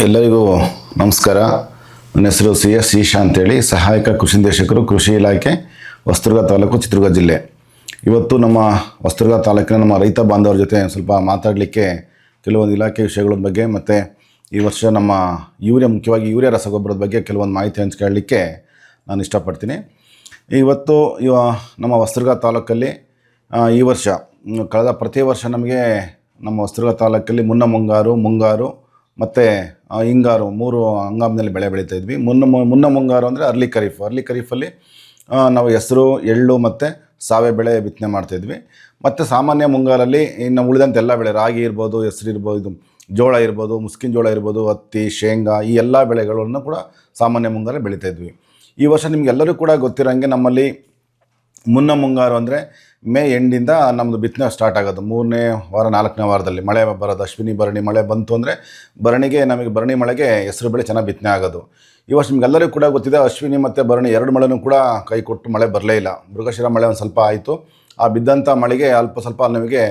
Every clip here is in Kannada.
ಎಲ್ಲರಿಗೂ ನಮಸ್ಕಾರ. ನನ್ನ ಹೆಸರು CS ಈಶಾ ಅಂತೇಳಿ, ಸಹಾಯಕ ಕೃಷಿ ನಿರ್ದೇಶಕರು, ಕೃಷಿ ಇಲಾಖೆ, ಹೊಸದುರ್ಗ ತಾಲೂಕು, ಚಿತ್ರದುರ್ಗ ಜಿಲ್ಲೆ. ಇವತ್ತು ನಮ್ಮ ಹೊಸದುರ್ಗ ತಾಲೂಕಿನ ನಮ್ಮ ರೈತ ಬಾಂಧವರ ಜೊತೆ ಸ್ವಲ್ಪ ಮಾತಾಡಲಿಕ್ಕೆ ಕೆಲವೊಂದು ಇಲಾಖೆ ವಿಷಯಗಳ ಬಗ್ಗೆ ಮತ್ತು ಈ ವರ್ಷ ನಮ್ಮ ಮುಖ್ಯವಾಗಿ ಯೂರಿಯಾ ರಸಗೊಬ್ಬರದ ಬಗ್ಗೆ ಕೆಲವೊಂದು ಮಾಹಿತಿ ಹಂಚ್ಕೊಳ್ಳಲಿಕ್ಕೆ ನಾನು ಇಷ್ಟಪಡ್ತೀನಿ. ಇವತ್ತು ನಮ್ಮ ಹೊಸದುರ್ಗ ತಾಲೂಕಲ್ಲಿ ಈ ವರ್ಷ ಕಳೆದ ಪ್ರತಿ ವರ್ಷ ನಮಗೆ ನಮ್ಮ ಹೊಸದುರ್ಗ ತಾಲೂಕಲ್ಲಿ ಮುಂಗಾರು ಮತ್ತು ಹಿಂಗಾರು 3 ಹಂಗಾಮಿನಲ್ಲಿ ಬೆಳೆ ಬೆಳೀತಾ ಇದ್ವಿ. ಮುನ್ನ ಮುಂಗಾರು ಅಂದರೆ ಅರ್ಲಿ ಖರೀಫಲ್ಲಿ ನಾವು ಹೆಸರು, ಎಳ್ಳು ಮತ್ತು ಸಾವೆ ಬೆಳೆ ಬಿತ್ತನೆ ಮಾಡ್ತಾಯಿದ್ವಿ. ಮತ್ತು ಸಾಮಾನ್ಯ ಮುಂಗಾರಲ್ಲಿ ಇನ್ನು ಉಳಿದಂತೆ ಎಲ್ಲ ಬೆಳೆ, ರಾಗಿ ಇರ್ಬೋದು, ಹೆಸರು ಇರ್ಬೋದು, ಜೋಳ ಇರ್ಬೋದು, ಮುಸ್ಕಿನ ಜೋಳ ಇರ್ಬೋದು, ಹತ್ತಿ, ಶೇಂಗಾ, ಈ ಎಲ್ಲ ಬೆಳೆಗಳನ್ನು ಕೂಡ ಸಾಮಾನ್ಯ ಮುಂಗಾರಲ್ಲಿ ಬೆಳೀತಾಯಿದ್ವಿ. ಈ ವರ್ಷ ನಿಮಗೆಲ್ಲರೂ ಕೂಡ ಗೊತ್ತಿರೋಂಗೆ ನಮ್ಮಲ್ಲಿ ಮುನ್ನ ಮುಂಗಾರು ಅಂದರೆ ಮೇ ಎಂಡಿಂದ ನಮ್ಮದು ಬಿತ್ತನೆ ಸ್ಟಾರ್ಟ್ ಆಗೋದು. 3ನೇ ವಾರ 4ನೇ ವಾರದಲ್ಲಿ ಮಳೆ ಬರೋದು. ಅಶ್ವಿನಿ ಭರಣಿ ಮಳೆ ಬಂತು ಅಂದರೆ ಭರಣಿ ಮಳೆಗೆ ಹೆಸರು ಬೆಳೆ ಚೆನ್ನಾಗಿ ಬಿತ್ತನೆ ಆಗೋದು. ಈ ವರ್ಷ ನಿಮಗೆಲ್ಲರಿಗೂ ಕೂಡ ಗೊತ್ತಿದೆ, ಅಶ್ವಿನಿ ಮತ್ತು ಭರಣಿ 2 ಮಳೆನೂ ಕೂಡ ಕೈ ಕೊಟ್ಟು ಮಳೆ ಬರಲೇ ಇಲ್ಲ. ಮೃಗಶಿರ ಮಳೆ ಒಂದು ಸ್ವಲ್ಪ ಆಯಿತು. ಆ ಬಿದ್ದಂಥ ಮಳೆಗೆ ಸ್ವಲ್ಪ ನಮಗೆ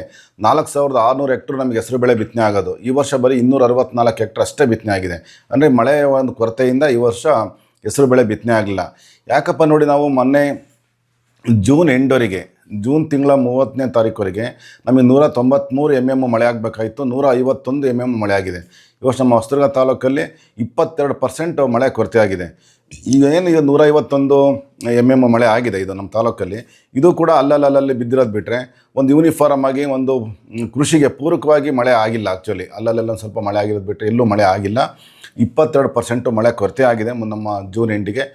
4600 ಹೆಕ್ಟರ್ ನಮಗೆ ಹೆಸರು ಬೆಳೆ ಬಿತ್ತನೆ ಆಗೋದು. ಈ ವರ್ಷ ಬರೀ 264 ಹೆಕ್ಟರ್ ಅಷ್ಟೇ ಬಿತ್ತನೆ ಆಗಿದೆ. ಅಂದರೆ ಮಳೆ ಒಂದು ಕೊರತೆಯಿಂದ ಈ ವರ್ಷ ಹೆಸರು ಬೆಳೆ ಬಿತ್ತನೆ ಆಗಲಿಲ್ಲ. ಯಾಕಪ್ಪ ನೋಡಿ, ನಾವು ಮೊನ್ನೆ ಜೂನ್ ತಿಂಗಳ 30ನೇ ತಾರೀಕುವರೆಗೆ ನಮಗೆ 193 mm ಮಳೆ ಆಗಬೇಕಾಯಿತು. 151 mm ಮಳೆ ಆಗಿದೆ. ಈ ವರ್ಷ ನಮ್ಮ ಹೊಸದುರ್ಗ ತಾಲೂಕಲ್ಲಿ 22% ಮಳೆ ಕೊರತೆ ಆಗಿದೆ. ಈಗ 151 mm ಮಳೆ ಆಗಿದೆ ಇದು ನಮ್ಮ ತಾಲೂಕಲ್ಲಿ. ಇದು ಕೂಡ ಅಲ್ಲಲ್ಲಿ ಬಿದ್ದಿರೋದು ಬಿಟ್ಟರೆ ಒಂದು ಯೂನಿಫಾರ್ಮ್ ಆಗಿ ಒಂದು ಕೃಷಿಗೆ ಪೂರಕವಾಗಿ ಮಳೆ ಆಗಿಲ್ಲ. ಆ್ಯಕ್ಚುಲಿ ಅಲ್ಲಲ್ಲೆಲ್ಲ ಸ್ವಲ್ಪ ಮಳೆ ಆಗಿರೋದು ಬಿಟ್ಟರೆ ಎಲ್ಲೂ ಮಳೆ ಆಗಿಲ್ಲ. 22% ಮಳೆ ಕೊರತೆ ಆಗಿದೆ ನಮ್ಮ ಜೂನ್ ಎಂಡಿಗೆ.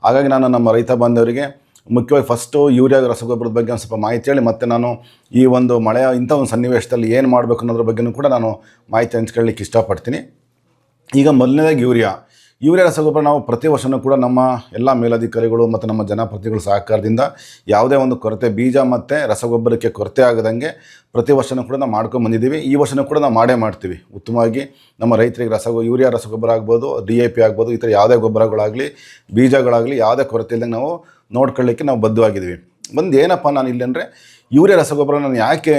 ಹಾಗಾಗಿ ನಾನು ನಮ್ಮ ರೈತ ಬಾಂಧವರಿಗೆ ಮುಖ್ಯವಾಗಿ ಫಸ್ಟು ಯೂರಿಯಾ ರಸಗೊಬ್ಬರದ ಬಗ್ಗೆ ಒಂದು ಸ್ವಲ್ಪ ಮಾಹಿತಿ ಹೇಳಿ, ಮತ್ತು ನಾನು ಈ ಒಂದು ಮಳೆಯ ಇಂಥ ಒಂದು ಸನ್ನಿವೇಶದಲ್ಲಿ ಏನು ಮಾಡಬೇಕು ಅನ್ನೋದ್ರ ಬಗ್ಗೆಯೂ ಕೂಡ ನಾನು ಮಾಹಿತಿ ಹಂಚ್ಕೊಳ್ಳಿಕ್ಕೆ ಇಷ್ಟಪಡ್ತೀನಿ. ಈಗ ಮೊದಲನೇದಾಗಿ ಯೂರಿಯಾ ರಸಗೊಬ್ಬರ ನಾವು ಪ್ರತಿ ವರ್ಷವೂ ಕೂಡ ನಮ್ಮ ಎಲ್ಲ ಮೇಲಧಿಕಾರಿಗಳು ಮತ್ತು ನಮ್ಮ ಜನಪ್ರತಿನಿಧಿಗಳ ಸಹಕಾರದಿಂದ ಯಾವುದೇ ಒಂದು ಕೊರತೆ, ಬೀಜ ಮತ್ತು ರಸಗೊಬ್ಬರಕ್ಕೆ ಕೊರತೆ ಆಗದಂಗೆ ಪ್ರತಿ ವರ್ಷವೂ ಕೂಡ ನಾವು ಮಾಡ್ಕೊಂಡು ಬಂದಿದ್ದೀವಿ. ಈ ವರ್ಷವೂ ಕೂಡ ನಾವು ಮಾಡ್ತೀವಿ. ಉತ್ತಮವಾಗಿ ನಮ್ಮ ರೈತರಿಗೆ ಯೂರಿಯಾ ರಸಗೊಬ್ಬರ ಆಗ್ಬೋದು, DAP ಆಗ್ಬೋದು, ಈ ಥರ ಯಾವುದೇ ಗೊಬ್ಬರಗಳಾಗಲಿ, ಬೀಜಗಳಾಗಲಿ ಯಾವುದೇ ಕೊರತೆ ಇಲ್ಲದಂಗೆ ನಾವು ನೋಡ್ಕೊಳ್ಳಿಕ್ಕೆ ನಾವು ಬದ್ಧವಾಗಿದ್ದೀವಿ. ಏನಪ್ಪ ನಾನು ಇಲ್ಲಿ ಅಂದರೆ, ಯೂರಿಯಾ ರಸಗೊಬ್ಬರ ನಾನು ಯಾಕೆ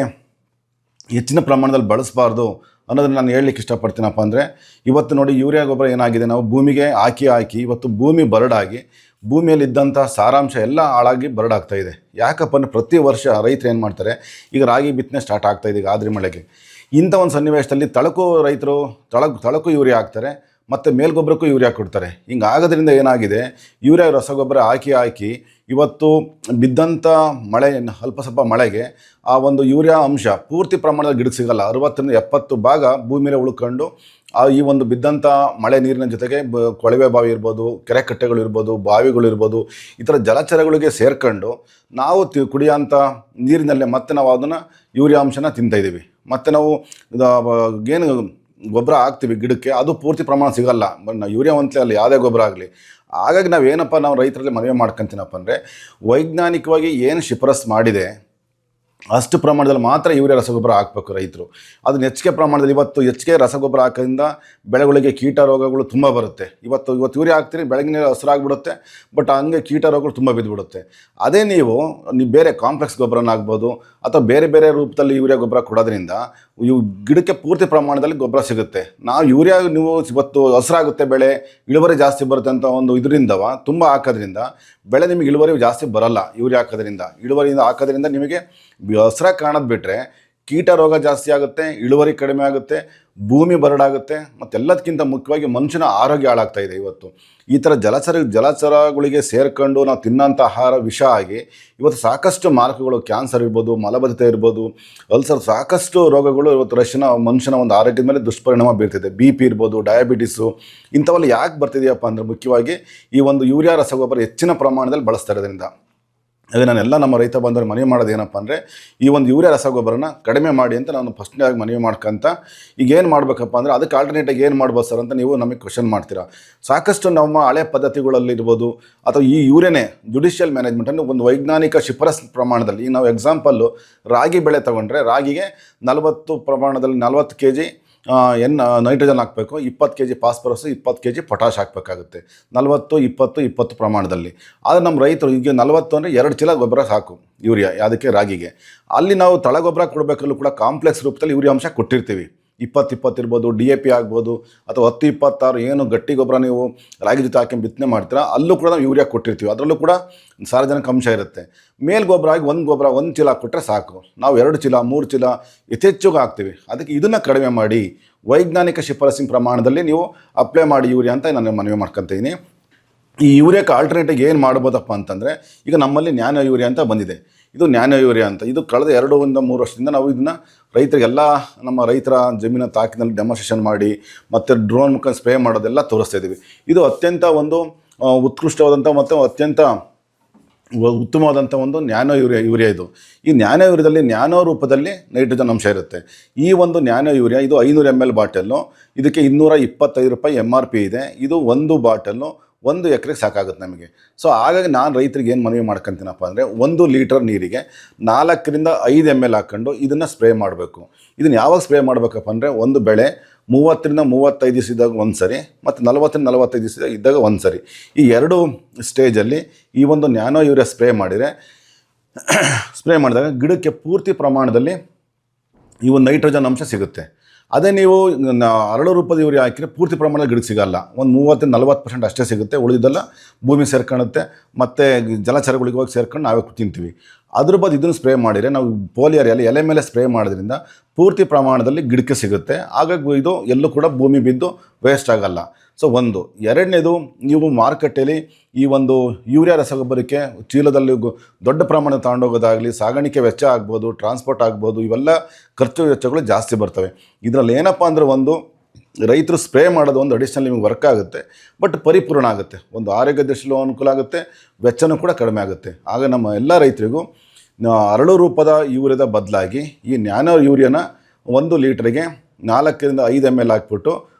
ಹೆಚ್ಚಿನ ಪ್ರಮಾಣದಲ್ಲಿ ಬಳಸಬಾರ್ದು ಅನ್ನೋದನ್ನು ನಾನು ಹೇಳಲಿಕ್ಕೆ ಇಷ್ಟಪಡ್ತೀನಪ್ಪ ಅಂದರೆ, ಇವತ್ತು ನೋಡಿ ಯೂರಿಯಾ ಗೊಬ್ಬರ ಏನಾಗಿದೆ, ನಾವು ಭೂಮಿಗೆ ಹಾಕಿ ಇವತ್ತು ಭೂಮಿ ಬರಡಾಗಿ ಭೂಮಿಯಲ್ಲಿದ್ದಂಥ ಸಾರಾಂಶ ಎಲ್ಲ ಹಾಳಾಗಿ ಬರಡಾಗ್ತಾಯಿದೆ. ಯಾಕಪ್ಪ ಅಂದರೆ ಪ್ರತಿ ವರ್ಷ ರೈತರು ಏನು ಮಾಡ್ತಾರೆ, ಈಗ ರಾಗಿ ಬಿತ್ತನೆ ಸ್ಟಾರ್ಟ್ ಆಗ್ತಾಯಿದೆ. ಈಗ ಆದ್ರಿ ಮಳೆಗೆ ಇಂಥ ಒಂದು ಸನ್ನಿವೇಶದಲ್ಲಿ ತಳಕು ಯೂರಿಯಾ ಹಾಕ್ತಾರೆ ಮತ್ತು ಮೇಲ್ಗೊಬ್ಬರಕ್ಕೂ ಯೂರಿಯಾ ಕೊಡ್ತಾರೆ. ಹಿಂಗೆ ಆಗೋದ್ರಿಂದ ಏನಾಗಿದೆ, ಯೂರಿಯಾ ರಸಗೊಬ್ಬರ ಹಾಕಿ ಇವತ್ತು ಬಿದ್ದಂಥ ಮಳೆ ಸ್ವಲ್ಪ ಮಳೆಗೆ ಆ ಒಂದು ಯೂರಿಯಾ ಅಂಶ ಪೂರ್ತಿ ಪ್ರಮಾಣದ ಗಿಡಕ್ಕೆ ಸಿಗಲ್ಲ. 60-70 ಭಾಗ ಭೂಮಿಯಲ್ಲೇ ಉಳ್ಕೊಂಡು ಈ ಒಂದು ಬಿದ್ದಂಥ ಮಳೆ ನೀರಿನ ಜೊತೆಗೆ ಕೊಳವೆ ಬಾವಿ ಇರ್ಬೋದು, ಕೆರೆ ಕಟ್ಟೆಗಳು ಇರ್ಬೋದು, ಬಾವಿಗಳು ಇರ್ಬೋದು, ಈ ಥರ ಜಲಚರಗಳಿಗೆ ಸೇರ್ಕೊಂಡು ನಾವು ಕುಡಿಯೋಂಥ ನೀರಿನಲ್ಲೇ ಮತ್ತೆ ನಾವು ಅದನ್ನು ಯೂರಿಯಾ ಅಂಶನ ತಿಂತಾಯಿದ್ದೀವಿ. ಮತ್ತು ನಾವು ಏನು ಗೊಬ್ಬರ ಹಾಕ್ತೀವಿ ಗಿಡಕ್ಕೆ, ಅದು ಪೂರ್ತಿ ಪ್ರಮಾಣ ಸಿಗಲ್ಲ. ಯೂರಿಯಾ ಅಂತಲೇ ಅಲ್ಲ, ಯಾವುದೇ ಗೊಬ್ಬರ ಆಗಲಿ. ಹಾಗಾಗಿ ನಾವು ರೈತರಲ್ಲಿ ಮನವಿ ಮಾಡ್ಕೊತೀನಪ್ಪ ಅಂದರೆ, ವೈಜ್ಞಾನಿಕವಾಗಿ ಏನು ಶಿಫಾರಸು ಮಾಡಿದೆ ಅಷ್ಟು ಪ್ರಮಾಣದಲ್ಲಿ ಮಾತ್ರ ಯೂರಿಯಾ ರಸಗೊಬ್ಬರ ಹಾಕಬೇಕು ರೈತರು. ಅದನ್ನ ಹೆಚ್ಚಿಗೆ ಪ್ರಮಾಣದಲ್ಲಿ ಹೆಚ್ಚಿಗೆ ರಸಗೊಬ್ಬರ ಹಾಕೋದ್ರಿಂದ ಬೆಳೆಗಳಿಗೆ ಕೀಟ ರೋಗಗಳು ತುಂಬ ಬರುತ್ತೆ. ಇವತ್ತು ಯೂರಿಯಾ ಹಾಕ್ತೀರಿ, ಬೆಳಗಿನ ಹಸಿರಾಗ್ಬಿಡುತ್ತೆ, ಬಟ್ ಹಂಗೆ ಕೀಟ ರೋಗಗಳು ತುಂಬ ಬಿದ್ದುಬಿಡುತ್ತೆ. ಅದೇ ನೀವು ಬೇರೆ ಕಾಂಪ್ಲೆಕ್ಸ್ ಗೊಬ್ಬರನ ಆಗ್ಬೋದು ಅಥವಾ ಬೇರೆ ರೂಪದಲ್ಲಿ ಯೂರಿಯಾ ಗೊಬ್ಬರ ಕೊಡೋದ್ರಿಂದ ಗಿಡಕ್ಕೆ ಪೂರ್ತಿ ಪ್ರಮಾಣದಲ್ಲಿ ಗೊಬ್ಬರ ಸಿಗುತ್ತೆ. ನೀವು ಇವತ್ತು ಹಸಿರಾಗುತ್ತೆ ಬೆಳೆ, ಇಳುವರಿ ಜಾಸ್ತಿ ಬರುತ್ತೆ ಅಂತ ಒಂದು ಇದರಿಂದ ತುಂಬ ಹಾಕೋದ್ರಿಂದ ಬೆಳೆ ನಿಮಗೆ ಇಳುವರಿ ಜಾಸ್ತಿ ಬರಲ್ಲ. ಯೂರಿಯಾ ಹಾಕೋದ್ರಿಂದ ನಿಮಗೆ ಹಸಿರಾಗಿ ಕಾಣೋದು ಬಿಟ್ಟರೆ ಕೀಟ ರೋಗ ಜಾಸ್ತಿ ಆಗುತ್ತೆ, ಇಳುವರಿ ಕಡಿಮೆ ಆಗುತ್ತೆ, ಭೂಮಿ ಬರಡಾಗುತ್ತೆ, ಮತ್ತು ಎಲ್ಲದಕ್ಕಿಂತ ಮುಖ್ಯವಾಗಿ ಮನುಷ್ಯನ ಆರೋಗ್ಯ ಹಾಳಾಗ್ತಾ ಇದೆ. ಇವತ್ತು ಈ ಥರ ಜಲಚರಗಳಿಗೆ ಸೇರ್ಕೊಂಡು ನಾವು ತಿನ್ನೋಂಥ ಆಹಾರ ವಿಷ ಆಗಿ ಇವತ್ತು ಸಾಕಷ್ಟು ಮಾರಕಗಳು, ಕ್ಯಾನ್ಸರ್ ಇರ್ಬೋದು, ಮಲಬದ್ಧತೆ ಇರ್ಬೋದು, ಅಲ್ಸರ್, ಸಾಕಷ್ಟು ರೋಗಗಳು ಇವತ್ತು ಮನುಷ್ಯನ ಒಂದು ಆರೋಗ್ಯದ ಮೇಲೆ ದುಷ್ಪರಿಣಾಮ ಬೀರ್ತಿದೆ. BP ಇರ್ಬೋದು, ಡಯಾಬಿಟಿಸು, ಇಂಥವೆಲ್ಲ ಯಾಕೆ ಬರ್ತಿದೆಯಪ್ಪ ಅಂದರೆ ಮುಖ್ಯವಾಗಿ ಈ ಒಂದು ಯೂರಿಯಾ ರಸಗೊಬ್ಬರ ಹೆಚ್ಚಿನ ಪ್ರಮಾಣದಲ್ಲಿ ಬಳಸ್ತಾ ಇರೋದ್ರಿಂದ. ಅದೇ ನಾನೆಲ್ಲ ನಮ್ಮ ರೈತ ಬಂದವರು ಮನವಿ ಮಾಡೋದು ಏನಪ್ಪ ಅಂದರೆ, ಈ ಒಂದು ಯೂರಿಯಾ ರಸಗೊಬ್ಬರನ ಕಡಿಮೆ ಮಾಡಿ ಅಂತ ನಾನು ಫಸ್ಟ್ನೇದಾಗಿ ಮನವಿ ಮಾಡ್ಕೊಂತ, ಈಗ ಏನು ಮಾಡಬೇಕಪ್ಪ ಅಂದರೆ ಅದಕ್ಕೆ ಆಲ್ಟರ್ನೇಟಾಗಿ ಏನು ಮಾಡ್ಬೋದು ಸರ್ ಅಂತ ನೀವು ನಮಗೆ ಕ್ವಶನ್ ಮಾಡ್ತೀರಾ. ಸಾಕಷ್ಟು ನಮ್ಮ ಹಳೆ ಪದ್ಧತಿಗಳಲ್ಲಿರ್ಬೋದು ಅಥವಾ ಈ ಯೂರಿಯಾನೇ ಜುಡಿಷಿಯಲ್ ಮ್ಯಾನೇಜ್ಮೆಂಟನ್ನು ಒಂದು ವೈಜ್ಞಾನಿಕ ಶಿಫಾರಸು ಪ್ರಮಾಣದಲ್ಲಿ, ಈಗ ನಾವು ಎಕ್ಸಾಂಪಲ್ಲು ರಾಗಿ ಬೆಳೆ ತೊಗೊಂಡ್ರೆ ರಾಗಿಗೆ 40 ಪ್ರಮಾಣದಲ್ಲಿ 40 kg ನೈಟ್ರೋಜನ್ ಹಾಕಬೇಕು, 20 kg ಫಾಸ್ಫರಸ್, 20 kg ಪೊಟ್ಯಾಷ್ ಹಾಕಬೇಕಾಗುತ್ತೆ. 40-20 ಪ್ರಮಾಣದಲ್ಲಿ. ಆದರೆ ನಮ್ಮ ರೈತರು ಈಗ 40 ಅಂದರೆ 2 ಚೀಲ ಗೊಬ್ಬರ ಸಾಕು ಯೂರಿಯಾ, ಯಾವುದಕ್ಕೆ ರಾಗಿಗೆ. ಅಲ್ಲಿ ನಾವು ತಳ ಗೊಬ್ಬರ ಕೊಡಬೇಕಲ್ಲೂ ಕೂಡ ಕಾಂಪ್ಲೆಕ್ಸ್ ರೂಪದಲ್ಲಿ ಯೂರಿಯಾ ಅಂಶ ಕೊಟ್ಟಿರ್ತೀವಿ. 20 ಇರ್ಬೋದು, DAP ಆಗ್ಬೋದು, ಅಥವಾ 10-26 ಏನು ಗಟ್ಟಿ ಗೊಬ್ಬರ ನೀವು ರಾಗಿ ಜೊತೆ ಹಾಕಿ ಬಿತ್ತನೆ ಮಾಡ್ತೀರಾ, ಅಲ್ಲೂ ಕೂಡ ನಾವು ಯೂರಿಯಾ ಕೊಟ್ಟಿರ್ತೀವಿ. ಅದರಲ್ಲೂ ಕೂಡ ಸಾರಜನಕ ಅಂಶ ಇರುತ್ತೆ. ಮೇಲ್ ಗೊಬ್ಬರ ಆಗಿ ಒಂದು ಚೀಲ ಕೊಟ್ಟರೆ ಸಾಕು. ನಾವು 2 ಚೀಲ 3 ಚೀಲ ಯಥೇಚ್ಛವಾಗಿ ಹಾಕ್ತೀವಿ. ಅದಕ್ಕೆ ಇದನ್ನು ಕಡಿಮೆ ಮಾಡಿ ವೈಜ್ಞಾನಿಕ ಶಿಫಾರಸಿನ ಪ್ರಮಾಣದಲ್ಲಿ ನೀವು ಅಪ್ಲೈ ಮಾಡಿ ಯೂರಿಯಾ ಅಂತ ನಾನು ಮನವಿ ಮಾಡ್ಕೊತೀನಿ. ಈ ಯೂರಿಯಾಕ್ಕೆ ಆಲ್ಟರ್ನೇಟಿವ್ ಏನು ಮಾಡ್ಬೋದಪ್ಪ ಅಂತಂದರೆ, ಈಗ ನಮ್ಮಲ್ಲಿ ನ್ಯಾನೋ ಯೂರಿಯಾ ಅಂತ ಬಂದಿದೆ. ಇದು ನ್ಯಾನೋ ಯೂರಿಯಾ ಅಂತ. ಇದು ಕಳೆದ 2-3 ವರ್ಷದಿಂದ ನಾವು ಇದನ್ನು ರೈತರಿಗೆಲ್ಲ ನಮ್ಮ ರೈತರ ಜಮೀನು ತಾಕಿನಲ್ಲಿ ಡೆಮಾನ್ಸ್ಟ್ರೇಷನ್ ಮಾಡಿ ಮತ್ತು ಡ್ರೋನ್ ಮುಖಾಂತರ ಸ್ಪ್ರೇ ಮಾಡೋದೆಲ್ಲ ತೋರಿಸ್ತಾ ಇದ್ದೀವಿ. ಇದು ಅತ್ಯಂತ ಒಂದು ಉತ್ಕೃಷ್ಟವಾದಂಥ ಮತ್ತು ಅತ್ಯಂತ ಉತ್ತಮವಾದಂಥ ಒಂದು ನ್ಯಾನೋ ಯೂರಿಯಾ ಇದು. ಈ ನ್ಯಾನೋ ಯೂರಿಯಾದಲ್ಲಿ ನ್ಯಾನೋ ರೂಪದಲ್ಲಿ ನೈಟ್ರೋಜನ್ ಅಂಶ ಇರುತ್ತೆ. ಈ ಒಂದು ನ್ಯಾನೋ ಯೂರಿಯಾ ಇದು 500 ml ಬಾಟಲ್ಲು. ಇದಕ್ಕೆ 225 ರೂಪಾಯಿ MRP ಇದೆ. ಇದು ಒಂದು ಬಾಟಲ್ಲು 1 ಎಕರೆಗೆ ಸಾಕಾಗುತ್ತೆ ನಮಗೆ. ಸೊ ಹಾಗಾಗಿ ನಾನು ರೈತರಿಗೆ ಏನು ಮನವಿ ಮಾಡ್ಕೊತೀನಪ್ಪ ಅಂದರೆ, 1 ಲೀಟರ್ ನೀರಿಗೆ 4ರಿಂದ 5 ml ಹಾಕ್ಕೊಂಡು ಇದನ್ನು ಸ್ಪ್ರೇ ಮಾಡಬೇಕು. ಇದನ್ನು ಯಾವಾಗ ಸ್ಪ್ರೇ ಮಾಡಬೇಕಪ್ಪ ಅಂದರೆ, ಒಂದು ಬೆಳೆ 30ರಿಂದ 35 ದಿವಸ ಇದ್ದಾಗ ಒಂದು ಸರಿ, ಮತ್ತು 40ರಿಂದ 45 ದಿವಸ ಇದ್ದಾಗ ಒಂದು ಸರಿ, ಈ 2 ಸ್ಟೇಜಲ್ಲಿ ಈ ಒಂದು ನ್ಯಾನೋ ಯೂರಿಯಾ ಸ್ಪ್ರೇ ಮಾಡಿದಾಗ ಗಿಡಕ್ಕೆ ಪೂರ್ತಿ ಪ್ರಮಾಣದಲ್ಲಿ ಈ ಒಂದು ನೈಟ್ರೋಜನ್ ಅಂಶ ಸಿಗುತ್ತೆ. ಅದೇ ನೀವು ಅರಳು ರೂಪದ ಯೂರಿಯಾ ಹಾಕಿದ್ರೆ ಪೂರ್ತಿ ಪ್ರಮಾಣದಲ್ಲಿ ಗಿಡಕ್ಕೆ ಸಿಗಲ್ಲ. ಒಂದು 30-40% ಅಷ್ಟೇ ಸಿಗುತ್ತೆ. ಉಳಿದೆಲ್ಲ ಭೂಮಿ ಸೇರ್ಕೊಳ್ಳುತ್ತೆ ಮತ್ತು ಜಲಚರಗಳಿಗೆ ಹೋಗಿ ಸೇರ್ಕೊಂಡು ನಾವೇ ತಿಂತೀವಿ. ಅದ್ರ ಬದಲು ಇದನ್ನು ಸ್ಪ್ರೇ ಮಾಡಿದರೆ, ನಾವು ಪೋಲಿಯರ್ ಎಲೆ ಮೇಲೆ ಸ್ಪ್ರೇ ಮಾಡೋದ್ರಿಂದ ಪೂರ್ತಿ ಪ್ರಮಾಣದಲ್ಲಿ ಗಿಡಕ್ಕೆ ಸಿಗುತ್ತೆ. ಹಾಗಾಗಿ ಇದು ಎಲ್ಲೂ ಕೂಡ ಭೂಮಿ ಬಿದ್ದು ವೇಸ್ಟ್ ಆಗಲ್ಲ. ಸೊ ಒಂದು. ಎರಡನೇದು, ನೀವು ಮಾರುಕಟ್ಟೆಯಲ್ಲಿ ಈ ಒಂದು ಯೂರಿಯಾ ರಸಗೊಬ್ಬರಕ್ಕೆ ಚೀಲದಲ್ಲಿ ದೊಡ್ಡ ಪ್ರಮಾಣದ ತಗೊಂಡೋಗೋದಾಗಲಿ, ಸಾಗಾಣಿಕೆ ವೆಚ್ಚ ಆಗ್ಬೋದು, ಟ್ರಾನ್ಸ್ಪೋರ್ಟ್ ಆಗ್ಬೋದು, ಇವೆಲ್ಲ ಖರ್ಚು ವೆಚ್ಚಗಳು ಜಾಸ್ತಿ ಬರ್ತವೆ. ಇದರಲ್ಲಿ ಏನಪ್ಪ ಅಂದರೆ, ಒಂದು ರೈತರು ಸ್ಪ್ರೇ ಮಾಡೋದು ಒಂದು ಅಡಿಷ್ನಲ್ ನಿಮಗೆ ವರ್ಕ್ ಆಗುತ್ತೆ, ಬಟ್ ಪರಿಪೂರ್ಣ ಆಗುತ್ತೆ. ಒಂದು ಆರೋಗ್ಯ ದೃಷ್ಟಿಯಲ್ಲೂ ಅನುಕೂಲ ಆಗುತ್ತೆ, ವೆಚ್ಚನೂ ಕೂಡ ಕಡಿಮೆ ಆಗುತ್ತೆ. ಆಗ ನಮ್ಮ ಎಲ್ಲ ರೈತರಿಗೂ ಅರಳು ರೂಪದ ಯೂರಿಯಾದ ಬದಲಾಗಿ ಈ ನ್ಯಾನೋ ಯೂರಿಯಾನ 1 ಲೀಟ್ರಿಗೆ 4ರಿಂದ 5 ml ಹಾಕ್ಬಿಟ್ಟು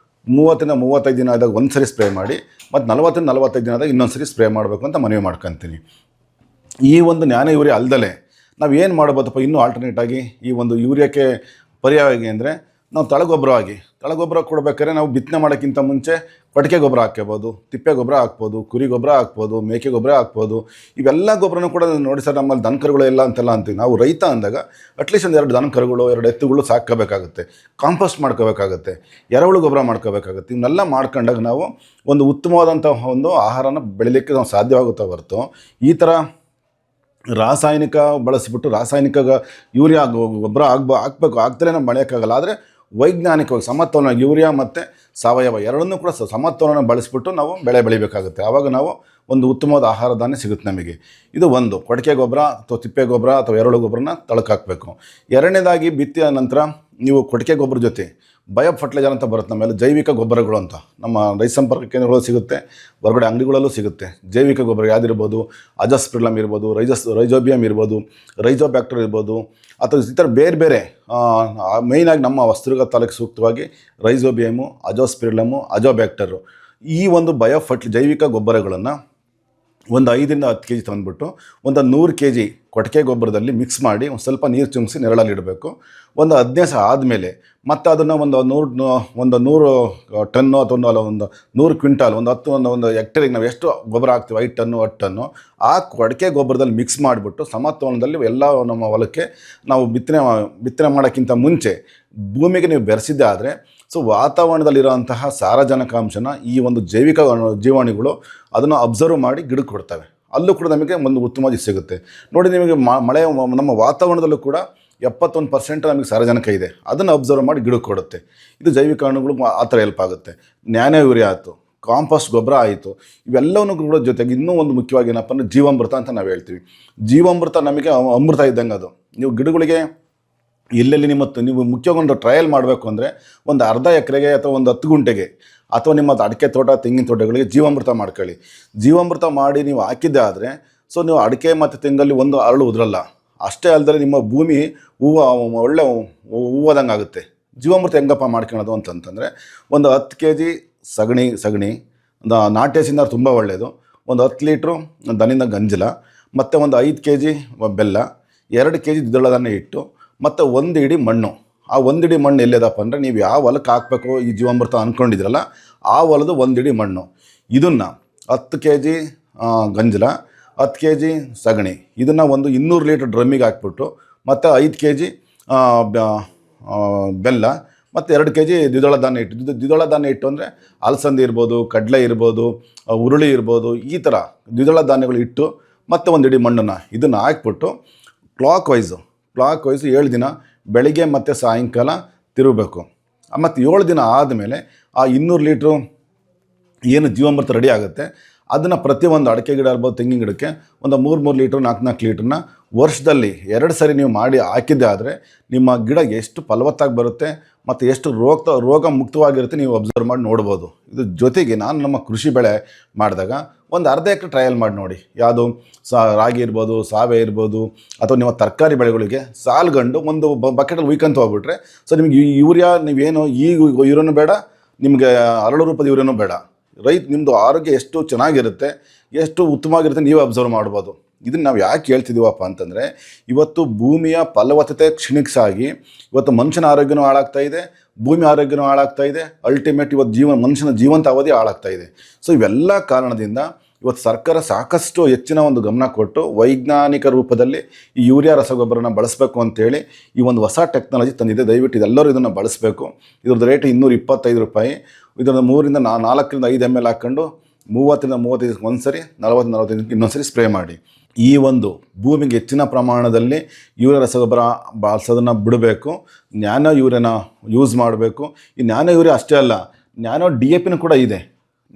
30ರಿಂದ 35 ದಿನ ಆದಾಗ ಒಂದು ಸರಿ ಸ್ಪ್ರೇ ಮಾಡಿ, ಮತ್ತು 40ರಿಂದ 45 ದಿನ ಆದಾಗ ಇನ್ನೊಂದು ಸರಿ ಸ್ಪ್ರೇ ಮಾಡಬೇಕು ಅಂತ ಮನವಿ ಮಾಡ್ಕೊತೀನಿ. ಈ ಒಂದು ನ್ಯಾನೋ ಯೂರಿಯಾ ಅಲ್ಲದೆ ನಾವು ಏನು ಮಾಡ್ಬೋದಪ್ಪ ಇನ್ನೂ ಆಲ್ಟರ್ನೇಟಾಗಿ ಈ ಒಂದು ಯೂರಿಯಾಕ್ಕೆ ಪರ್ಯಾಯವಾಗಿ ಅಂದರೆ, ನಾವು ತಳಗೊಬ್ಬರ ಕೊಡಬೇಕಾದ್ರೆ ನಾವು ಬಿತ್ತನೆ ಮಾಡೋಕ್ಕಿಂತ ಮುಂಚೆ ಕೊಟ್ಟಿಗೆ ಗೊಬ್ಬರ ಹಾಕ್ಕೋಬೋದು, ತಿಪ್ಪೆ ಗೊಬ್ಬರ ಹಾಕ್ಬೋದು, ಕುರಿ ಗೊಬ್ಬರ ಹಾಕ್ಬೋದು, ಮೇಕೆ ಗೊಬ್ಬರ ಹಾಕ್ಬೋದು. ಇವೆಲ್ಲ ಗೊಬ್ಬರನೂ ಕೂಡ ನೋಡಿ ಸರ್, ನಮ್ಮಲ್ಲಿ ದನ ಕರುಗಳು ಎಲ್ಲ ಅಂತೆಲ್ಲ ಅಂತೀವಿ. ನಾವು ರೈತ ಅಂದಾಗ ಅಟ್ಲೀಸ್ಟ್ ಒಂದು 2 ದನ ಕರುಗಳು 2 ಎತ್ತುಗಳು ಸಾಕೋಬೇಕಾಗುತ್ತೆ, ಕಾಂಪೋಸ್ಟ್ ಮಾಡ್ಕೋಬೇಕಾಗುತ್ತೆ, ಎರೆಹುಳು ಗೊಬ್ಬರ ಮಾಡ್ಕೋಬೇಕಾಗುತ್ತೆ. ಇವನ್ನೆಲ್ಲ ಮಾಡ್ಕೊಂಡಾಗ ನಾವು ಒಂದು ಉತ್ತಮವಾದಂಥ ಒಂದು ಆಹಾರನ ಬೆಳಿಲಿಕ್ಕೆ ನಾವು ಸಾಧ್ಯವಾಗುತ್ತಾ ಹೊರತು, ಈ ಥರ ರಾಸಾಯನಿಕ ಬಳಸಿಬಿಟ್ಟು ರಾಸಾಯನಿಕ ಯೂರಿಯಾ ಗೊಬ್ಬರ ಹಾಕಬೇಕು ಆಗ್ತಲೇ ನಾವು ಬೆಳೆಯೋಕ್ಕಾಗಲ್ಲ. ಆದರೆ ವೈಜ್ಞಾನಿಕವಾಗಿ ಸಮತೋಲನ ಯೂರಿಯಾ ಮತ್ತು ಸಾವಯವ ಎರಡನ್ನೂ ಕೂಡ ಸಮತೋಲನ ಬಳಸಿಬಿಟ್ಟು ನಾವು ಬೆಳೆ ಬೆಳಿಬೇಕಾಗುತ್ತೆ. ಆವಾಗ ನಾವು ಒಂದು ಉತ್ತಮವಾದ ಆಹಾರ ಧಾನ್ಯ ಸಿಗುತ್ತೆ ನಮಗೆ. ಇದು ಒಂದು. ಕೊಟ್ಟಿಗೆ ಗೊಬ್ಬರ ಅಥವಾ ತಿಪ್ಪೆ ಗೊಬ್ಬರ ಅಥವಾ ಎರೆಹುಳು ಗೊಬ್ಬರನ ತಳಕ್ಕೆ ಹಾಕಬೇಕು. ಎರಡನೇದಾಗಿ ಬಿತ್ತಿದ ನಂತರ ನೀವು ಕೊಟ್ಟಿಗೆ ಗೊಬ್ಬರ ಜೊತೆ ಬಯೋ ಫರ್ಟಿಲೈಸರ್ ಅಂತ ಬರುತ್ತೆ ನಮ್ಮೆಲ್ಲ, ಜೈವಿಕ ಗೊಬ್ಬರಗಳು ಅಂತ ನಮ್ಮ ರೈತ ಸಂಪರ್ಕ ಕೇಂದ್ರಗಳು ಸಿಗುತ್ತೆ, ಹೊರಗಡೆ ಅಂಗಡಿಗಳಲ್ಲೂ ಸಿಗುತ್ತೆ. ಜೈವಿಕ ಗೊಬ್ಬರ ಯಾವುದಿರ್ಬೋದು, ಅಜೋಸ್ಪಿರಿಲಮ್ ಇರ್ಬೋದು, ರೈಜೋಬಿಯಮ್ ಇರ್ಬೋದು, ರೈಜೋಬ್ಯಾಕ್ಟರ್ ಇರ್ಬೋದು, ಅಥವಾ ಈ ಥರ ಬೇರೆ ಬೇರೆ ಮೇಯ್ನಾಗಿ ನಮ್ಮ ಹೊಸದುರ್ಗ ತಾಲೂಕು ಸೂಕ್ತವಾಗಿ ರೈಜೋಬಿಯಮು, ಅಜೋಸ್ಪಿರಿಲಮು, ಅಜೋಬ್ಯಾಕ್ಟರು, ಈ ಒಂದು ಜೈವಿಕ ಗೊಬ್ಬರಗಳನ್ನು ಒಂದು 5ರಿಂದ 10 kg ತಂದುಬಿಟ್ಟು ಒಂದು 100 kg ಕೊಟ್ಟಿಗೆ ಗೊಬ್ಬರದಲ್ಲಿ ಮಿಕ್ಸ್ ಮಾಡಿ ಒಂದು ಸ್ವಲ್ಪ ನೀರು ಚಿಮ್ಮಿಸಿ ನೆರಳಲ್ಲಿ ಇಡಬೇಕು. ಒಂದು 15 ದಿವಸ ಆದಮೇಲೆ ಮತ್ತು ಅದನ್ನು ಒಂದು 100 ಟನ್ನು ಅಥವಾ ಒಂದು 100 ಕ್ವಿಂಟಾಲ್, ಒಂದು ಹೆಕ್ಟೇರಿಗೆ ನಾವು ಎಷ್ಟು ಗೊಬ್ಬರ ಹಾಕ್ತೀವಿ, 5 ಟನ್ನು 10 ಟನ್ನು ಆ ಕೊಟ್ಟಿಗೆ ಗೊಬ್ಬರದಲ್ಲಿ ಮಿಕ್ಸ್ ಮಾಡಿಬಿಟ್ಟು ಸಮತೋಲನದಲ್ಲಿ ಎಲ್ಲ ನಮ್ಮ ಹೊಲಕ್ಕೆ ನಾವು ಬಿತ್ತನೆ ಮಾಡೋಕ್ಕಿಂತ ಮುಂಚೆ ಭೂಮಿಗೆ ನೀವು ಬೆರೆಸಿದ್ದೆ ಆದರೆ, ಸೊ ವಾತಾವರಣದಲ್ಲಿರೋಂತಹ ಸಾರಜನಕಾಂಶನ ಈ ಒಂದು ಜೈವಿಕ ಜೀವಾಣುಗಳು ಅದನ್ನು ಅಬ್ಸರ್ವ್ ಮಾಡಿ ಗಿಡಕ್ಕೆ ಕೊಡ್ತವೆ. ಅಲ್ಲೂ ಕೂಡ ನಮಗೆ ಒಂದು ಉತ್ತಮವಾಗಿ ಸಿಗುತ್ತೆ. ನೋಡಿ, ನಿಮಗೆ ಮಳೆ ನಮ್ಮ ವಾತಾವರಣದಲ್ಲೂ ಕೂಡ 71% ನಮಗೆ ಸಾರಜನಕ ಇದೆ, ಅದನ್ನು ಅಬ್ಸರ್ವ್ ಮಾಡಿ ಗಿಡಕ್ಕೆ ಕೊಡುತ್ತೆ. ಇದು ಜೈವಿಕ ಅಣುಗಳು ಆ ಥರ ಹೆಲ್ಪ್ ಆಗುತ್ತೆ. ನ್ಯಾನೋ ಯೂರಿಯಾ ಆಯಿತು, ಕಾಂಪೋಸ್ಟ್ ಗೊಬ್ಬರ ಆಯಿತು, ಇವೆಲ್ಲವನ್ನೂ ಕೂಡ ಜೊತೆಗೆ ಇನ್ನೂ ಒಂದು ಮುಖ್ಯವಾಗಿ ಏನಪ್ಪ ಅಂದರೆ ಜೀವಾಮೃತ ಅಂತ ನಾವು ಹೇಳ್ತೀವಿ. ಜೀವಾಮೃತ ನಮಗೆ ಅಮೃತ ಇದ್ದಂಗೆ. ಅದು ನೀವು ಗಿಡಗಳಿಗೆ ಎಲ್ಲೆಲ್ಲಿ ನೀವು ಮುಖ್ಯವಾಗಿ ಒಂದು ಟ್ರಯಲ್ ಮಾಡಬೇಕು ಅಂದರೆ, ಒಂದು ಅರ್ಧ ಎಕರೆಗೆ ಅಥವಾ ಒಂದು 10 ಗುಂಟೆಗೆ ಅಥವಾ ನಿಮ್ಮ ಅಡಿಕೆ ತೋಟ, ತೆಂಗಿನ ತೋಟಗಳಿಗೆ ಜೀವಾಮೃತ ಮಾಡ್ಕೊಳ್ಳಿ. ಜೀವಾಮೃತ ಮಾಡಿ ನೀವು ಹಾಕಿದ್ದೆ ಆದರೆ, ಸೊ ನೀವು ಅಡಿಕೆ ಮತ್ತು ತೆಂಗಲ್ಲಿ ಒಂದು ಅರಳು ಉದುರಲ್ಲ. ಅಷ್ಟೇ ಅಲ್ಲದೆ ನಿಮ್ಮ ಭೂಮಿ ಒಳ್ಳೆ ಹೂವದಂಗೆ ಆಗುತ್ತೆ. ಜೀವಾಮೃತ ಹೆಂಗಪ್ಪ ಮಾಡ್ಕೊಳ್ಳೋದು ಅಂತಂತಂದರೆ, ಒಂದು 10 kg ಸಗಣಿ ಒಂದು ನಾಟಿ ಹಸಿಂದ ತುಂಬ ಒಳ್ಳೆಯದು, ಒಂದು 10 ಲೀಟ್ರು ದನಿಂದ ಗಂಜಲ, ಮತ್ತು ಒಂದು 5 kg ಬೆಲ್ಲ, 2 kg ದ್ವಿದಳ ಧಾನ್ಯ ಹಿಟ್ಟು, ಮತ್ತು 1 ಇಡಿ ಮಣ್ಣು. ಆ 1 ಇಡಿ ಮಣ್ಣು ಎಲ್ಲಿದಪ್ಪ ಅಂದರೆ, ನೀವು ಯಾವ ಹೊಲಕ್ಕೆ ಹಾಕಬೇಕು ಈ ಜೀವಾಮೃತ ಅಂದ್ಕೊಂಡಿದ್ರಲ್ಲ ಆ ಹೊಲದ 1 ಇಡಿ ಮಣ್ಣು. ಇದನ್ನು 10 kg ಗಂಜಲ, 10 kg ಸಗಣಿ, ಇದನ್ನು ಒಂದು 200 ಲೀಟ್ರ್ ಡ್ರಮ್ಮಿಗೆ ಹಾಕ್ಬಿಟ್ಟು, ಮತ್ತು 5 kg ಬೆಲ್ಲ, ಮತ್ತು 2 kg ದ್ವಿದಳ ಧಾನ್ಯ ಹಿಟ್ಟು. ದ್ವಿದಳ ಧಾನ್ಯ ಹಿಟ್ಟು ಅಂದರೆ ಅಲಸಂದಿ ಇರ್ಬೋದು, ಕಡಲೆ ಇರ್ಬೋದು, ಹುರುಳಿ ಇರ್ಬೋದು, ಈ ಥರ ದ್ವಿದಳ ಧಾನ್ಯಗಳು ಹಿಟ್ಟು ಮತ್ತು ಒಂದು ಇಡೀ ಮಣ್ಣನ್ನು ಇದನ್ನು ಹಾಕ್ಬಿಟ್ಟು ಕ್ಲಾಕ್ ವೈಸು 7 ದಿನ ಬೆಳಿಗ್ಗೆ ಮತ್ತು ಸಾಯಂಕಾಲ ತಿರುಗಬೇಕು. ಮತ್ತು 7 ದಿನ ಆದಮೇಲೆ ಆ 200 ಲೀಟ್ರು ಏನು ಜೀವಾಮೃತ ರೆಡಿ ಆಗುತ್ತೆ ಅದನ್ನು ಪ್ರತಿಯೊಂದು ಅಡಿಕೆ ಗಿಡ ಇರ್ಬೋದು, ತೆಂಗಿನ ಗಿಡಕ್ಕೆ ಒಂದು 3 ಲೀಟ್ರ್ 4 ಲೀಟ್ರನ್ನ ವರ್ಷದಲ್ಲಿ 2 ಸರಿ ನೀವು ಮಾಡಿ ಹಾಕಿದ್ದೆ ಆದರೆ ನಿಮ್ಮ ಗಿಡ ಎಷ್ಟು ಫಲವತ್ತಾಗಿ ಬರುತ್ತೆ ಮತ್ತು ಎಷ್ಟು ರೋಗ ಮುಕ್ತವಾಗಿರುತ್ತೆ ನೀವು ಅಬ್ಸರ್ವ್ ಮಾಡಿ ನೋಡ್ಬೋದು. ಇದು ಜೊತೆಗೆ ನಾನು ನಮ್ಮ ಕೃಷಿ ಬೆಳೆ ಮಾಡಿದಾಗ ಒಂದು ಅರ್ಧ ಎಕರೆ ಟ್ರಯಲ್ ಮಾಡಿ ನೋಡಿ. ಯಾವುದು ರಾಗಿ ಇರ್ಬೋದು, ಸಾವೆ ಇರ್ಬೋದು, ಅಥವಾ ನಿಮ್ಮ ತರಕಾರಿ ಬೆಳೆಗಳಿಗೆ ಸಾಲ್ಗಂಡು ಒಂದು ಬಕೆಟಲ್ಲಿ ಉಯ್ಕೊಂತ ಹೋಗ್ಬಿಟ್ರೆ ಸೊ ನಿಮಗೆ ಯೂರಿಯಾ ನೀವೇನು ಈ ಯೂರಿಯಾನು ಬೇಡ, ನಿಮಗೆ 2 ರೂಪಾಯಿ ಯೂರಿಯಾನು ಬೇಡ. ನಿಮ್ಮದು ಆರೋಗ್ಯ ಎಷ್ಟು ಚೆನ್ನಾಗಿರುತ್ತೆ, ಎಷ್ಟು ಉತ್ತಮವಾಗಿರುತ್ತೆ ನೀವೇ ಅಬ್ಸರ್ವ್ ಮಾಡ್ಬೋದು. ಇದನ್ನು ನಾವು ಯಾಕೆ ಹೇಳ್ತಿದ್ದೀವಪ್ಪ ಅಂತಂದರೆ ಇವತ್ತು ಭೂಮಿಯ ಫಲವತ್ತತೆ ಕ್ಷೀಣಿಸಾಗಿ ಇವತ್ತು ಮನುಷ್ಯನ ಆರೋಗ್ಯನೂ ಹಾಳಾಗ್ತಾ ಇದೆ, ಭೂಮಿ ಆರೋಗ್ಯನೂ ಹಾಳಾಗ್ತಾ ಇದೆ, ಅಲ್ಟಿಮೇಟ್ ಇವತ್ತು ಮನುಷ್ಯನ ಜೀವಂತ ಅವಧಿ ಹಾಳಾಗ್ತಾ ಇದೆ. ಸೊ ಇವೆಲ್ಲ ಕಾರಣದಿಂದ ಇವತ್ತು ಸರ್ಕಾರ ಸಾಕಷ್ಟು ಹೆಚ್ಚಿನ ಒಂದು ಗಮನ ಕೊಟ್ಟು ವೈಜ್ಞಾನಿಕ ರೂಪದಲ್ಲಿ ಈ ಯೂರಿಯಾ ರಸಗೊಬ್ಬರನ ಬಳಸಬೇಕು ಅಂತೇಳಿ ಈ ಒಂದು ಹೊಸ ಟೆಕ್ನಾಲಜಿ ತಂದಿದೆ. ದಯವಿಟ್ಟು ಇದೆಲ್ಲರೂ ಇದನ್ನು ಬಳಸಬೇಕು. ಇದ್ರದ್ದು ರೇಟ್ 225 ರೂಪಾಯಿ. ಇದನ್ನು 3 ರಿಂದ 4 ರಿಂದ 5 ml ಹಾಕ್ಕೊಂಡು 30 ರಿಂದ 35 ಒಂದು ಸರಿ, 40 45 ಇನ್ನೊಂದು ಸರಿ ಸ್ಪ್ರೇ ಮಾಡಿ. ಈ ಒಂದು ಭೂಮಿಗೆ ಹೆಚ್ಚಿನ ಪ್ರಮಾಣದಲ್ಲಿ ಯೂರಿಯಾ ರಸಗೊಬ್ಬರ ಬಳಸೋದನ್ನು ಬಿಡಬೇಕು. ನ್ಯಾನೋ ಯೂರಿಯಾನ ಯೂಸ್ ಮಾಡಬೇಕು. ಈ ನ್ಯಾನೋ ಯೂರಿಯಾ ಅಷ್ಟೇ ಅಲ್ಲ, ನ್ಯಾನೋ DAP ಕೂಡ ಇದೆ,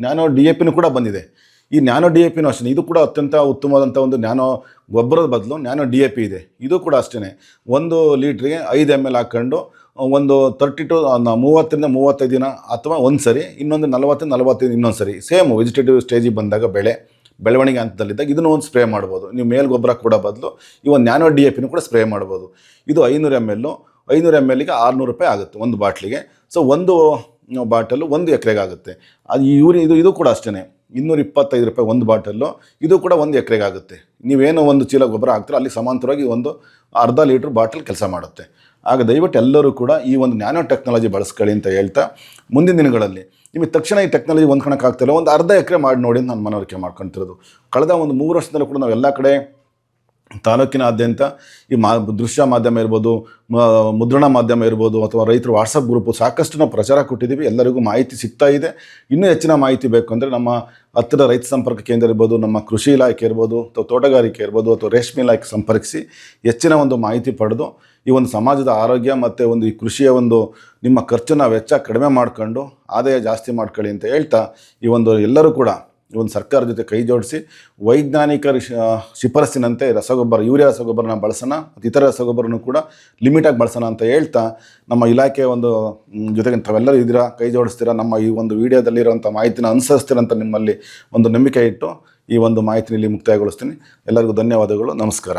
ನ್ಯಾನೋ DAP ಕೂಡ ಬಂದಿದೆ. ಈ ನ್ಯಾನೋ DAP ಅಷ್ಟೇ, ಇದು ಕೂಡ ಅತ್ಯಂತ ಉತ್ತಮವಾದಂಥ ಒಂದು ನ್ಯಾನೋ ಗೊಬ್ಬರದ ಬದಲು ನ್ಯಾನೋ DAP ಇದೆ. ಇದು ಕೂಡ ಅಷ್ಟೇ 1 ಲೀಟ್ರಿಗೆ 5 ml ಹಾಕ್ಕೊಂಡು ಒಂದು 30 to 30 ರಿಂದ 35 ದಿನ ಅಥವಾ ಒಂದು ಸರಿ, ಇನ್ನೊಂದು 40 45 ಇನ್ನೊಂದು ಸರಿ, ಸೇಮ್ ವೆಜಿಟೇಟಿವ್ ಸ್ಟೇಜಿಗೆ ಬಂದಾಗ ಬೆಳವಣಿಗೆ ಹಂತದಲ್ಲಿದ್ದಾಗ ಇದನ್ನು ಒಂದು ಸ್ಪ್ರೇ ಮಾಡ್ಬೋದು. ನೀವು ಮೇಲ್ ಗೊಬ್ಬರ ಕೂಡ ಬದಲು ಈ ಒಂದು ನ್ಯಾನೋ DAP ಕೂಡ ಸ್ಪ್ರೇ ಮಾಡ್ಬೋದು. ಇದು 500 ml ಗೆ 600 ರೂಪಾಯಿ ಆಗುತ್ತೆ ಒಂದು ಬಾಟ್ಲಿಗೆ. ಸೊ ಒಂದು ಬಾಟಲು 1 ಎಕರೆಗೆ ಆಗುತ್ತೆ. ಅದು ಇದು ಕೂಡ ಅಷ್ಟೇ 225 ರೂಪಾಯಿ ಒಂದು ಬಾಟಲ್ಲು. ಇದು ಕೂಡ 1 ಎಕರೆಗೆ ಆಗುತ್ತೆ. ನೀವೇನೋ ಒಂದು ಚೀಲ ಗೊಬ್ಬರ ಹಾಕ್ತೀರೋ ಅಲ್ಲಿ ಸಮಾಂತರವಾಗಿ ಒಂದು ಅರ್ಧ ಲೀಟ್ರ್ ಬಾಟಲ್ ಕೆಲಸ ಮಾಡುತ್ತೆ. ಆಗ ದಯವಿಟ್ಟು ಎಲ್ಲರೂ ಕೂಡ ಈ ಒಂದು ನ್ಯಾನೋ ಟೆಕ್ನಾಲಜಿ ಬಳಸ್ಕೊಳ್ಳಿ ಅಂತ ಹೇಳ್ತಾ, ಮುಂದಿನ ದಿನಗಳಲ್ಲಿ ನಿಮಗೆ ತಕ್ಷಣ ಈ ಟೆಕ್ನಾಲಜಿ ಹೊಂದ್ಕೊಳಕ್ಕಾಗ್ತಿಲ್ಲ, ಒಂದು ಅರ್ಧ ಎಕರೆ ಮಾಡಿ ನೋಡಿ ಅಂತ ನಾನು ಮನವರಿಕೆ ಮಾಡ್ಕೊತಿರೋದು. ಕಳೆದ ಒಂದು 3 ವರ್ಷದಲ್ಲೂ ಕೂಡ ನಾವು ಎಲ್ಲ ಕಡೆ ತಾಲೂಕಿನಾದ್ಯಂತ ಈ ದೃಶ್ಯ ಮಾಧ್ಯಮ ಇರ್ಬೋದು, ಮುದ್ರಣ ಮಾಧ್ಯಮ ಇರ್ಬೋದು, ಅಥವಾ ರೈತರು ವಾಟ್ಸಪ್ ಗ್ರೂಪು ಸಾಕಷ್ಟು ನಾವು ಪ್ರಚಾರ ಕೊಟ್ಟಿದ್ದೀವಿ. ಎಲ್ಲರಿಗೂ ಮಾಹಿತಿ ಸಿಗ್ತಾ ಇದೆ. ಇನ್ನೂ ಹೆಚ್ಚಿನ ಮಾಹಿತಿ ಬೇಕು ಅಂದರೆ ನಮ್ಮ ಹತ್ತಿರ ರೈತ ಸಂಪರ್ಕ ಕೇಂದ್ರ ಇರ್ಬೋದು, ನಮ್ಮ ಕೃಷಿ ಇಲಾಖೆ ಇರ್ಬೋದು, ಅಥವಾ ತೋಟಗಾರಿಕೆ ಇರ್ಬೋದು, ಅಥವಾ ರೇಷ್ಮೆ ಇಲಾಖೆ ಸಂಪರ್ಕಿಸಿ ಹೆಚ್ಚಿನ ಒಂದು ಮಾಹಿತಿ ಪಡೆದು ಈ ಒಂದು ಸಮಾಜದ ಆರೋಗ್ಯ ಮತ್ತು ಒಂದು ಈ ಕೃಷಿಯ ಒಂದು ನಿಮ್ಮ ಖರ್ಚನ್ನು ವೆಚ್ಚ ಕಡಿಮೆ ಮಾಡ್ಕೊಂಡು ಆದಾಯ ಜಾಸ್ತಿ ಮಾಡ್ಕೊಳ್ಳಿ ಅಂತ ಹೇಳ್ತಾ, ಈ ಒಂದು ಎಲ್ಲರೂ ಕೂಡ ಈ ಒಂದು ಸರ್ಕಾರದ ಜೊತೆ ಕೈ ಜೋಡಿಸಿ ವೈಜ್ಞಾನಿಕ ಶಿಫಾರಸ್ಸಿನಂತೆ ಯೂರಿಯಾ ರಸಗೊಬ್ಬರನ ಬಳಸೋಣ, ಮತ್ತು ಇತರ ರಸಗೊಬ್ಬರನೂ ಕೂಡ ಲಿಮಿಟಾಗಿ ಬಳಸೋಣ ಅಂತ ಹೇಳ್ತಾ, ನಮ್ಮ ಇಲಾಖೆಯ ಒಂದು ಜೊತೆಗೆ ತಾವೆಲ್ಲರೂ ಇದ್ದೀರಾ, ಕೈ ಜೋಡಿಸ್ತೀರಾ, ನಮ್ಮ ಈ ಒಂದು ವಿಡಿಯೋದಲ್ಲಿರೋಂಥ ಮಾಹಿತಿನ ಅನುಸರಿಸ್ತೀರಂತ ನಿಮ್ಮಲ್ಲಿ ಒಂದು ನಂಬಿಕೆ ಇಟ್ಟು ಈ ಒಂದು ಮಾಹಿತಿನಲ್ಲಿ ಮುಕ್ತಾಯಗೊಳಿಸ್ತೀನಿ. ಎಲ್ಲರಿಗೂ ಧನ್ಯವಾದಗಳು. ನಮಸ್ಕಾರ.